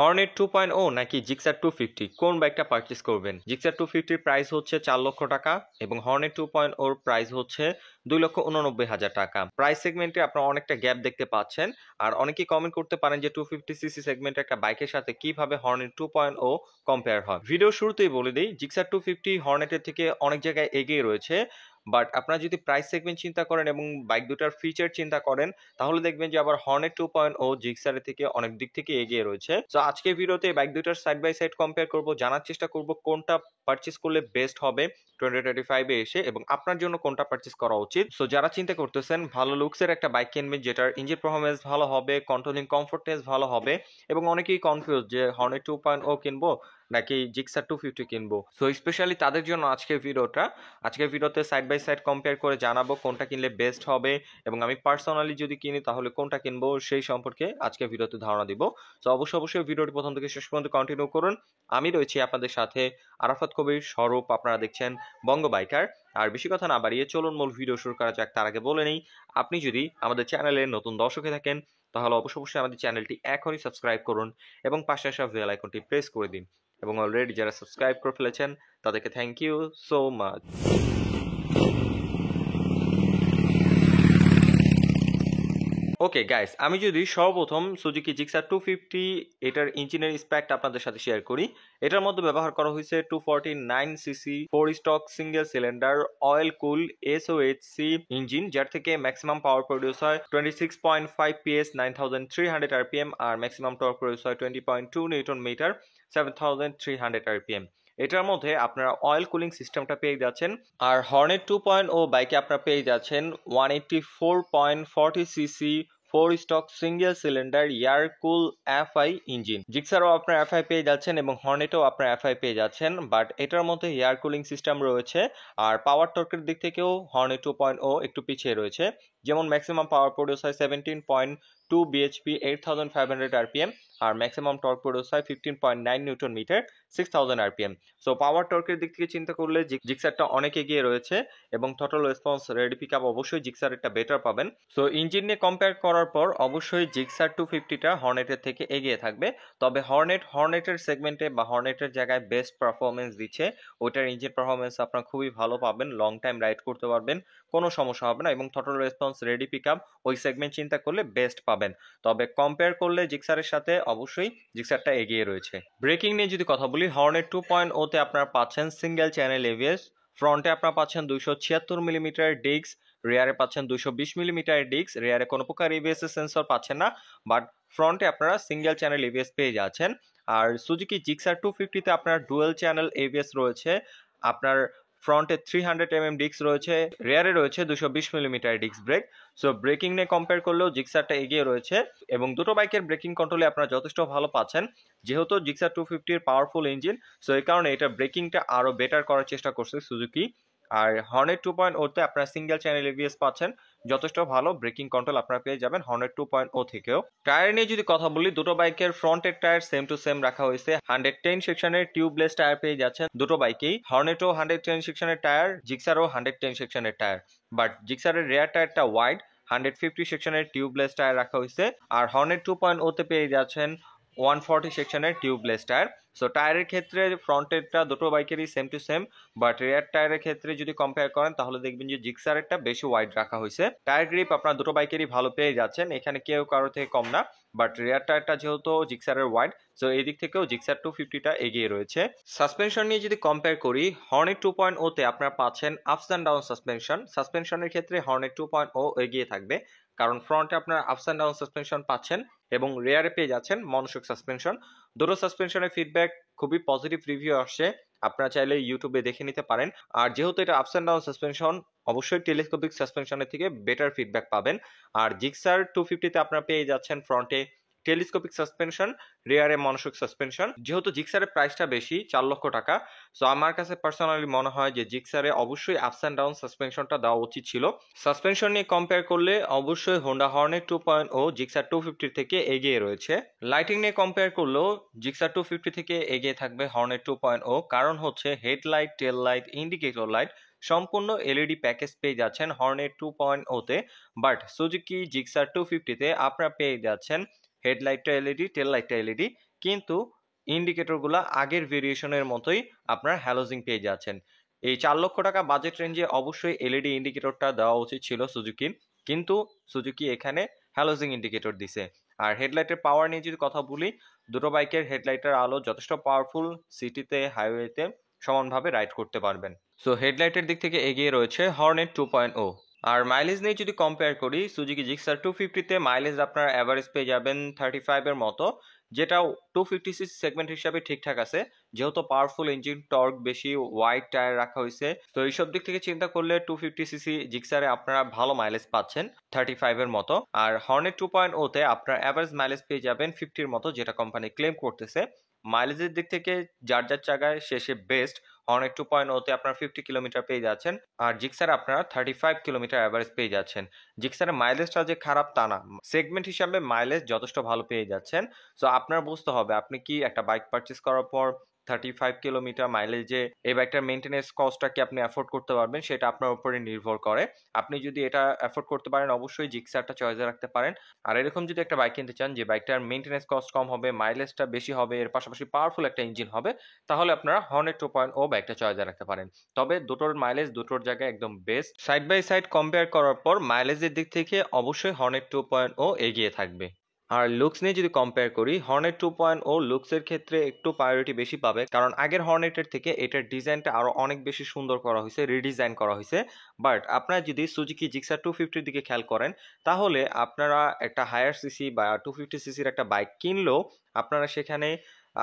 Hornet 2.0 নাকি Gixxer 250 কোন বাইকটা পারচেস করবেন? জিক্সার 250 প্রাইস হচ্ছে 4 লক্ষ টাকা এবং হর্নেট 2.0 প্রাইস হচ্ছে 2,89,000 টাকা। প্রাইস সেগমেন্টে আপনারা অনেকটা গ্যাপ দেখতে পাচ্ছেন। আর অনেকেই কমেন্ট করতে পারেন যে 250 সিসি সেগমেন্টের একটা বাইকের সাথে কিভাবে হর্নেট 2.0 কম্পেয়ার হয়। ভিডিও শুরুতেই বলে দেই, জিক্সার 250 হর্নেটের থেকে অনেক জায়গায় এগিয়ে রয়েছে। বাট আপনারা যদি প্রাইস সেগমেন্ট চিন্তা করেন এবং বাইক দুটার ফিচার চিন্তা করেন, তাহলে দেখবেন যে আবার হর্নেট 2.0 জিক্সারের থেকে অনেক দিক থেকে এগিয়ে রয়েছে। তো আজকের ভিডিওতে বাইক দুটার সাইড বাই সাইড কম্পেয়ার করব, জানার চেষ্টা করব কোনটা পারচেস করলে বেস্ট হবে 2025 এ এসে এবং আপনার জন্য কোনটা পারচেস করা উচিত। সো যারা চিন্তা করতেছেন ভালো লুকসের একটা বাইক কিনবেন যেটার ইঞ্জিন পারফরম্যান্স ভালো হবে, কন্ট্রোলিং কমফোর্টনেস ভালো হবে, এবং অনেকেই কনফিউজ যে হর্নেট 2.0 কিনবো নাকি জিক্সার 250 কিনবো। সো স্পেশালি তাদের জন্য আজকের ভিডিওটা। আজকের ভিডিওতে সাইড বাই সাইড কম্পেয়ার করে জানাবো কোনটা কিনলে বেস্ট হবে এবং আমি পার্সোনালি যদি কিনি তাহলে কোনটা কিনবো সেই সম্পর্কে আজকের ভিডিওতে ধারণা দিব। তো অবশ্যই ভিডিওটি প্রথম থেকে শেষ পর্যন্ত কন্টিনিউ করুন। আমি রয়েছি আপনাদের সাথে, আরাফাত কবির, স্বরূপ। আপনারা দেখছেন বঙ্গ বাইকার। আর বেশি কথা না বাড়িয়ে চলুন মূল ভিডিও শুরু করা যাক। তার আগে বলে নেই, আপনি যদি আমাদের চ্যানেলে নতুন দর্শক হয়ে থাকেন তাহলে অবশ্যই আমাদের চ্যানেলটি এখনই সাবস্ক্রাইব করুন এবং পাশে আসা বেল আইকনটি প্রেস করে দিন। এবং অলরেডি যারা সাবস্ক্রাইব করে ফেলেছেন তাদেরকে thank you so much. Okay guys, আমি যদি সর্বপ্রথম সুজুকি জিক্সার 250 এটার ইঞ্জিনের স্পেকটা আপনাদের সাথে শেয়ার করি। এটার মধ্যে ব্যবহার করা হয়েছে 249 CC 4 stroke single cylinder oil কুল SOHC ইঞ্জিন, যার থেকে ম্যাক্সিমাম পাওয়ার প্রডিউস হয় 26.5 PS 9300 RPM আর ম্যাক্সিমাম টর্ক প্রডিউস হয় 20.2 নিউটন মিটার 7300 RPM। এটার মধ্যে আপনারা অয়েল কুলিং সিস্টেমটা পেয়ে যাচ্ছেন। আর হর্নেট 2.0 বাইকে আপনারা পেয়ে যাচ্ছেন 184.40 CC 4 stroke single cylinder air cool FI engine. জিক্সারও আপনার FI পেয়ে যাচ্ছেন এবং হর্নেটও আপনার FI পেয়ে যাচ্ছেন, বাট এটার মধ্যে এয়ার কুলিং সিস্টেম রয়েছে। আর পাওয়ার টর্কের দিক থেকেও হর্নেট 2.0 একটু পিছিয়ে রয়েছে। যেমন ম্যাক্সিমাম পাওয়ার প্রডিউস হয় 17.2 bhp 8500 rpm আর ম্যাক্সিমাম টর্ক প্রডিউস হয় 15.9 newton meter 6000 rpm। So power টর্কের দিক থেকে চিন্তা করলে জিক্সারটা অনেক এগিয়ে রয়েছে এবং টোটাল রেসপন্স রেডি পিকআপ অবশ্যই জিক্সারেরটা বেটার পাবেন। সো ইঞ্জিন নিয়ে কম্পেয়ার করার পর অবশ্যই জিক্সার 250টা হর্নেটের থেকে এগিয়ে থাকবে। তবে হর্নেটের সেগমেন্টে বা হর্নেটের জায়গায় বেস্ট পারফরমেন্স দিচ্ছে। ওইটার ইঞ্জিন পারফরমেন্স আপনারা খুবই ভালো পাবেন, লং টাইম রাইড করতে পারবেন, কোনো সমস্যা হবে না এবং টোটাল রেসপন্স রেডি পিকআপ ওই সেগমেন্ট চিন্তা করলে বেস্ট পাবেন। তবে কম্পেয়ার করলে জিক্সারের সাথে অবশ্যই জিক্সারটা এগিয়ে রয়েছে। ব্রেকিং নিয়ে যদি কথা বলি, হর্নেট 2.0 তে আপনারা পাচ্ছেন সিঙ্গেল চ্যানেল ABS, ফ্রন্টে আপনারা পাচ্ছেন 276 মিলিমিটার ডিস্ক, রেয়ারে পাচ্ছেন 220 মিলিমিটার ডিস্ক। রেয়ারে কোনো প্রকার ABS এর সেন্সর পাচ্ছেন না, বাট ফ্রন্টে আপনারা সিঙ্গেল চ্যানেল ABS পেয়ে যাচ্ছেন। আর সুজুকি জিক্সার 250 তে আপনার ডুয়েল চ্যানেল ABS রয়েছে। আপনার ফ্রন্টে 300 ডিস্ক রয়েছে, রেয়ারে রয়েছে 220 millimetre disc brake. So breaking নিয়ে কম্পেয়ার করলেও জিক্সারটা এগিয়ে রয়েছে এবং দুটো বাইকের ব্রেকিং কন্ট্রোলে আপনারা যথেষ্ট ভালো পাচ্ছেন। যেহেতু জিক্সার 250 এর পাওয়ারফুল ইঞ্জিন, সো এই কারণে এটা ব্রেকিংটা আরো বেটার করার চেষ্টা করছে সুজুকি। আর হর্নেট 2.0 তে আপনারা সিঙ্গেল চ্যানেল ABS পাচ্ছেন, যথেষ্ট ভালো ব্রেকিং কন্ট্রোল আপনারা পেয়ে যাবেন হর্নেট 2.0 থেকেও। টায়ার নিয়ে যদি কথা বলি, দুটো বাইকের ফ্রন্টের টায়ার সেম টু সেম রাখা হয়েছে। 110 সেকশনের টিউবলেস টায়ার পেয়ে যাচ্ছেন দুটো বাইকেই। হর্নেটও 110 সেকশনের টায়ার, জিক্সারও 110 সেকশনের টায়ার, বাট জিক্সারের রেয়ার টায়ারটা ওয়াইড 150 সেকশনের টিউবলেস টায়ার রাখা হয়েছে। আর হর্নেট 2.0 তে পেয়ে যাচ্ছেন 140 সেকশনের টিউবলেস টায়ার। সো টায়ারের ক্ষেত্রে ফ্রন্টেরটা দুটো বাইকেরই same to same, but rear টায়ারের ক্ষেত্রে যদি কম্পেয়ার করেন তাহলে দেখবেন যে জিক্সারেরটা বেশি ওয়াইড রাখা হয়েছে। টায়ার গ্রিপ আপনার দুটো বাইকেরই ভালো পেয়ে যাচ্ছেন, এখানে কেউ কারো থেকে কম না, বাট রেয়ার টায়ারটা যেহেতু জিক্সারের ওয়াইড, সো এই দিক থেকেও জিক্সার 250টা এগিয়ে রয়েছে। সাসপেনশন নিয়ে যদি কম্পেয়ার করি, হর্নেট 2.0 তে আপনারা পাচ্ছেন আপস অ্যান্ড ডাউন সাসপেনশন। সাসপেনশনের ক্ষেত্রে হর্নেট 2.0 এগিয়ে থাকবে, কারণ ফ্রন্টে আপনারা আপস অ্যান্ড ডাউন সাসপেনশন পাচ্ছেন এবং রেয়ারে পেয়ে যাচ্ছেন মনোশক সাসপেনশন। দুটো সাসপেনশনের ফিডব্যাক খুবই পজিটিভ রিভিউ আসছে, আপনারা চাইলে ইউটিউবে দেখে নিতে পারেন। আর যেহেতু এটা আপস অ্যান্ড ডাউন সাসপেনশন, অবশ্যই টেলিস্কোপিক সাসপেনশনের থেকে বেটার ফিডব্যাক পাবেন। আর জিক্সার 250 তে আপনারা পেয়ে যাচ্ছেন ফ্রন্টে টেলিস্কোপিক সাসপেনশন, রেয়ারে মনোশক সাসপেনশন। যেহেতু জিক্সারের প্রাইসটা বেশি 4 লক্ষ টাকা, সো আমার কাছে পার্সোনালি মনে হয় যে জিক্সারে অবশ্যই আপস অ্যান্ড ডাউন সাসপেনশনটা দেওয়া উচিত ছিল। সাসপেনশন নিয়ে কম্পেয়ার করলে অবশ্যই হোন্ডা হর্নেট 2.0 জিক্সার 250 থেকে এগিয়ে রয়েছে। লাইটিং নিয়ে কম্পেয়ার করলেও জিক্সার 250 থেকে এগিয়ে থাকবে হর্নেট 2.0, কারণ হচ্ছে হেডলাইট, টেল লাইট, ইন্ডিকেটর লাইট সম্পূর্ণ LED প্যাকেজ পেয়ে যাচ্ছেন হর্নেট 2.0 তে, বাট সুজুকি জিক্সার 250 তে আপনারা পেয়ে যাচ্ছেন হেডলাইটটা LED, টেল লাইটটা LED, কিন্তু ইন্ডিকেটরগুলা আগের ভেরিয়েশনের মতোই আপনার হ্যালোজিন পেয়ে যাচ্ছেন। এই 4 লক্ষ টাকা বাজেট রেঞ্জে অবশ্যই এলইডি ইন্ডিকেটরটা দেওয়া উচিত ছিল সুজুকির, কিন্তু সুজুকি এখানে হ্যালোজিন ইন্ডিকেটর দিছে। আর হেডলাইটের পাওয়ার নিয়ে যদি কথা বলি, দুটো বাইকের হেডলাইটের আলো যথেষ্ট পাওয়ারফুল, সিটিতে হাইওয়েতে সমানভাবে রাইড করতে পারবেন। সো হেডলাইটের দিক থেকে এগিয়ে রয়েছে হর্নেট 2.0। আর মাইলেজ নিয়ে যদি কম্পেয়ার করি, সুজুকি জিক্সার 250 তে মাইলেজ আপনার অ্যাভারেজ পেয়ে যাবেন 35 এর মতো, যেটা 250 সিসি সেগমেন্ট হিসাবে ঠিকঠাক আছে, যেহেতু পাওয়ারফুল ইঞ্জিন, টর্ক বেশি, ওয়াইড টায়ার রাখা হয়েছে। তো এইসব দিক থেকে চিন্তা করলে 250 সিসি জিক্সারে আপনারা ভালো মাইলেজ পাচ্ছেন 35 এর মতো। আর হর্নেট 2.0 তে আপনার অ্যাভারেজ মাইলেজ পেয়ে যাবেন 50 এর মতো, যেটা কোম্পানি ক্লেম করতেছে। মাইলেজের দিক থেকে যার যার জায়গায় শেষে বেস্ট। হর্নেট 2.0 তে আপনার 50 কিলোমিটার পেয়ে যাচ্ছেন, আর জিক্সার আপনারা 35 কিলোমিটার অ্যাভারেজ পেয়ে যাচ্ছেন। জিক্সারের মাইলেজটা যে খারাপ তা না, সেগমেন্ট হিসাবে মাইলেজ যথেষ্ট ভালো পেয়ে যাচ্ছেন। সো আপনার বুঝতে হবে আপনি কি একটা বাইক পারচেজ করার পর 35 কিলোমিটার মাইলেজে এই বাইকটার মেইনটেনেন্স কস্টটা কি আপনি অ্যাফোর্ড করতে পারবেন, সেটা আপনার উপরে নির্ভর করে। আপনি যদি এটা অ্যাফোর্ড করতে পারেন, অবশ্যই জিক্সারটা চয়েসে রাখতে পারেন। আর এরকম যদি একটা বাইক কিনতে চান যে বাইকটার মেইনটেনেন্স কস্ট কম হবে, মাইলেজটা বেশি হবে, এর পাশাপাশি পাওয়ারফুল একটা ইঞ্জিন হবে, তাহলে আপনারা হর্নেট 2.0 বাইকটা চয়েসে রাখতে পারেন। তবে দুটোর মাইলেজ দুটোর জায়গায় একদম best. Side by side compare করার পর মাইলেজের দিক থেকে অবশ্যই হর্নেট 2.0 এগিয়ে থাকবে। আর লুকস নিয়ে যদি কম্পেয়ার করি, হর্নেট 2.0 লুকসের ক্ষেত্রে একটু প্রায়োরিটি বেশি পাবে, কারণ আগের হর্নেটের থেকে এটার ডিজাইনটা আরো অনেক বেশি সুন্দর করা হয়েছে, রিডিজাইন করা হয়েছে। বাট আপনারা যদি সুজুকি জিক্সার 250 দিকে খেয়াল করেন, তাহলে আপনারা একটা হায়ার সিসি বা 250 সিসির একটা বাইক কিনলেও আপনারা সেখানে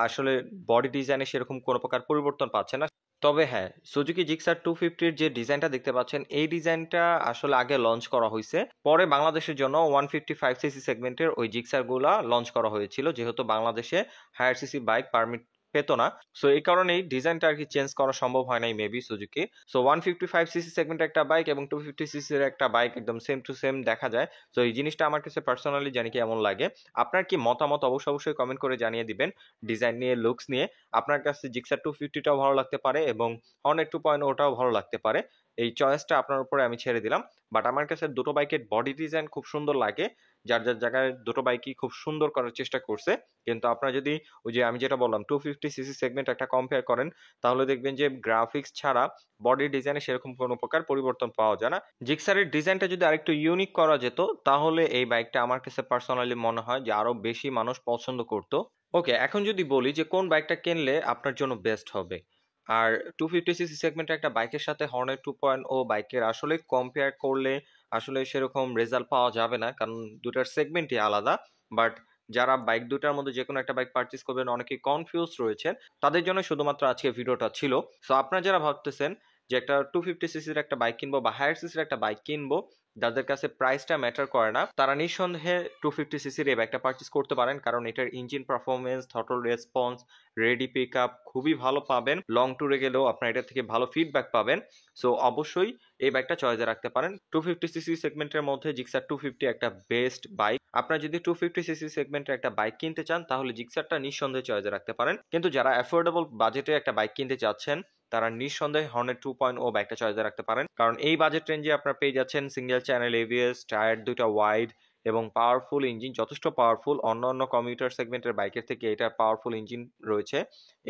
আসলে বডি ডিজাইনে সেরকম কোনো প্রকার পরিবর্তন পাচ্ছেন না। তবে হ্যাঁ, সুজুকি জিক্সার 250 যে ডিজাইনটা দেখতে পাচ্ছেন, এই ডিজাইনটা আসলে আগে লঞ্চ করা হয়েছে, পরে বাংলাদেশের জন্য 155 সিসি সেগমেন্টের ওই জিক্সার গুলা লঞ্চ করা হয়েছিল, যেহেতু বাংলাদেশে হায়ার সিসি বাইক পারমিট পেতো না। সো এই কারণেই ডিজাইনটা আর কি চেঞ্জ করা সম্ভব হয় নাই মেবি সুজুকি। সো 155 সিসি সেগমেন্টের একটা বাইক এবং 250 সিসির একটা বাইক একদম সেম টু সেম দেখা যায়। সো এই জিনিসটা আমার কাছে পার্সোনালি জানি কি এমন লাগে। আপনার কি মতামত অবশ্যই কমেন্ট করে জানিয়ে দিবেন ডিজাইন নিয়ে, লুকস নিয়ে। আপনার কাছে জিক্সার 250টাও ভালো লাগতে পারে এবং হর্নেট 2.0টাও ভালো লাগতে পারে। এই চয়েসটা আপনার উপরে আমি ছেড়ে দিলাম। বাট আমার কাছে দুটো বাইকের বডি ডিজাইন খুব সুন্দর লাগে। যার জায়গায় দুটো বাইকই খুব সুন্দর করার চেষ্টা করছে। কিন্তু আপনারা যদি ওই যে আমি যেটা বললাম 250 সিসি সেগমেন্ট একটা কম্পেয়ার করেন, তাহলে দেখবেন যে গ্রাফিক্স ছাড়া বডি ডিজাইনে সেরকম কোনো প্রকার পরিবর্তন পাওয়া যায় না। জিক্সারের ডিজাইনটা যদি আরেকটু ইউনিক করা যেত, তাহলে এই বাইকটা আমার কাছে পার্সোনালি মনে হয় যে আরো বেশি মানুষ পছন্দ করত। ওকে, এখন যদি বলি যে কোন বাইকটা কিনলে আপনার জন্য বেস্ট হবে। আর 250 সিসি সেগমেন্টের একটা বাইকের সাথে হর্নেট 2.0 বাইকের আসলে কম্পেয়ার করলে আসলে সেরকম রেজাল্ট পাওয়া যাবে না, কারণ দুটার সেগমেন্টই আলাদা। বাট যারা বাইক দুটার মধ্যে যেকোনো একটা বাইক পারচেজ করবেন, অনেকেই কনফিউজ রয়েছেন, তাদের জন্য শুধুমাত্র আজকে ভিডিওটা ছিল। সো আপনারা যারা ভাবতেছেন যে একটা 250 সিসির একটা বাইক কিনবো বা হায়ার সিসির একটা বাইক কিনবো, যাদের কাছে প্রাইসটা ম্যাটার করে না, তারা নিঃসন্দেহে 250 সিসির এই বাইকটা পারচেজ করতে পারেন, কারণ এটার engine performance, throttle response, ready pick up খুবই ভালো পাবেন। লং ট্যুরে গেলেও আপনার এটা থেকে ভালো ফিডব্যাক পাবেন। সো অবশ্যই এই বাইকটা চয়েসে রাখতে পারেন। 250 সিসি সেগমেন্টের মধ্যে জিক্সার 250 একটা বেস্ট বাইক। আপনারা যদি 250 সিসি সেগমেন্টের একটা বাইক কিনতে চান, তাহলে জিক্সারটা নিঃসন্দেহে চয়েসে রাখতে পারেন। কিন্তু যারা অ্যাফোর্ডেবল বাজেটে একটা বাইক কিনতে চাচ্ছেন, তারা নিঃসন্দেহে হর্নেট 2.0 বাইকটা চয়েসে রাখতে পারেন, কারণ এই বাজেট রেঞ্জে আপনারা পেয়ে যাচ্ছেন সিঙ্গেল চ্যানেল এবিএস, টায়ার দুইটা ওয়াইড এবং পাওয়ারফুল ইঞ্জিন, যথেষ্ট পাওয়ারফুল। অন্যান্য কমিউটার সেগমেন্টের বাইকের থেকে এটা পাওয়ারফুল ইঞ্জিন রয়েছে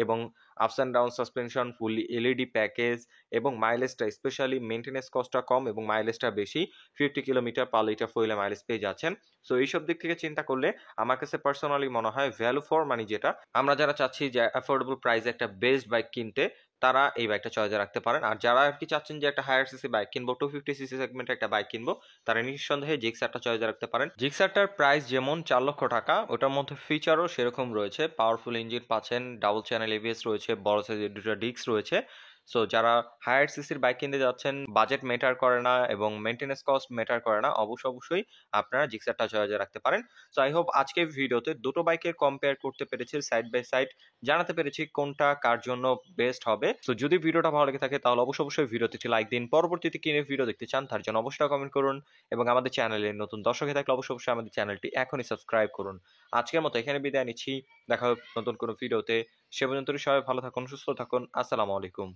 এবং ups and down suspension, fully LED package এবং মাইলেজটা, স্পেশালি মেইনটেনেন্স কস্টটা কম এবং মাইলেজটা বেশি। 50 কিলোমিটার পার লিটার ফুয়েলে মাইলেজ পেয়ে যাচ্ছেন। সো এইসব দিক থেকে চিন্তা করলে আমার কাছে পার্সোনালি মনে হয় ভ্যালু ফর মানি, যেটা আমরা যারা চাচ্ছি যে অ্যাফোর্ডেবল প্রাইসে একটা বেস্ট বাইক কিনতে, তারা এই বাইকটা চয়েসে রাখতে পারেন। আর যারা আর কি চাচ্ছেন যে একটা হায়ার সিসি বাইক কিনবো, 250 সিসি সেগমেন্টে একটা বাইক কিনবো, তারা নিঃসন্দেহে জিক্সারটা চয়েসে রাখতে পারেন। জিক্সারটার প্রাইস যেমন 4 লক্ষ টাকা, ওটার মধ্যে ফিচারও সেরকম রয়েছে। পাওয়ারফুল ইঞ্জিন পাচ্ছেন, ডাবল চ্যানেল এবিএস রয়েছে, বড় সাইজের দুটো ডিস্ক রয়েছে। সো যারা হায়ার সিসির বাইক কিনতে যাচ্ছেন, বাজেট ম্যাটার করে না এবং মেইনটেনেন্স কস্ট ম্যাটার করে না, অবশ্যই আপনারা জিক্সারটা চয়েসে রাখতে পারেন। সো আই হোপ আজকের ভিডিওতে দুটো বাইকের কম্পেয়ার করতে পেরেছি, সাইড বাই সাইড জানাতে পেরেছি কোনটা কার জন্য বেস্ট হবে। সো যদি ভিডিওটা ভালো লেগে থাকে, তাহলে অবশ্যই ভিডিওতে একটি লাইক দিন। পরবর্তীতে কিনে ভিডিও দেখতে চান, তার জন্য অবশ্যই কমেন্ট করুন এবং আমাদের চ্যানেলে নতুন দর্শক হয়ে থাকলে অবশ্যই আমাদের চ্যানেলটি এখনই সাবস্ক্রাইব করুন। আজকের মতো এখানে বিদায় নিচ্ছি, দেখা হবে নতুন কোনো ভিডিওতে। সে পর্যন্ত সবাই ভালো থাকুন, সুস্থ থাকুন। আসসালামু আলাইকুম।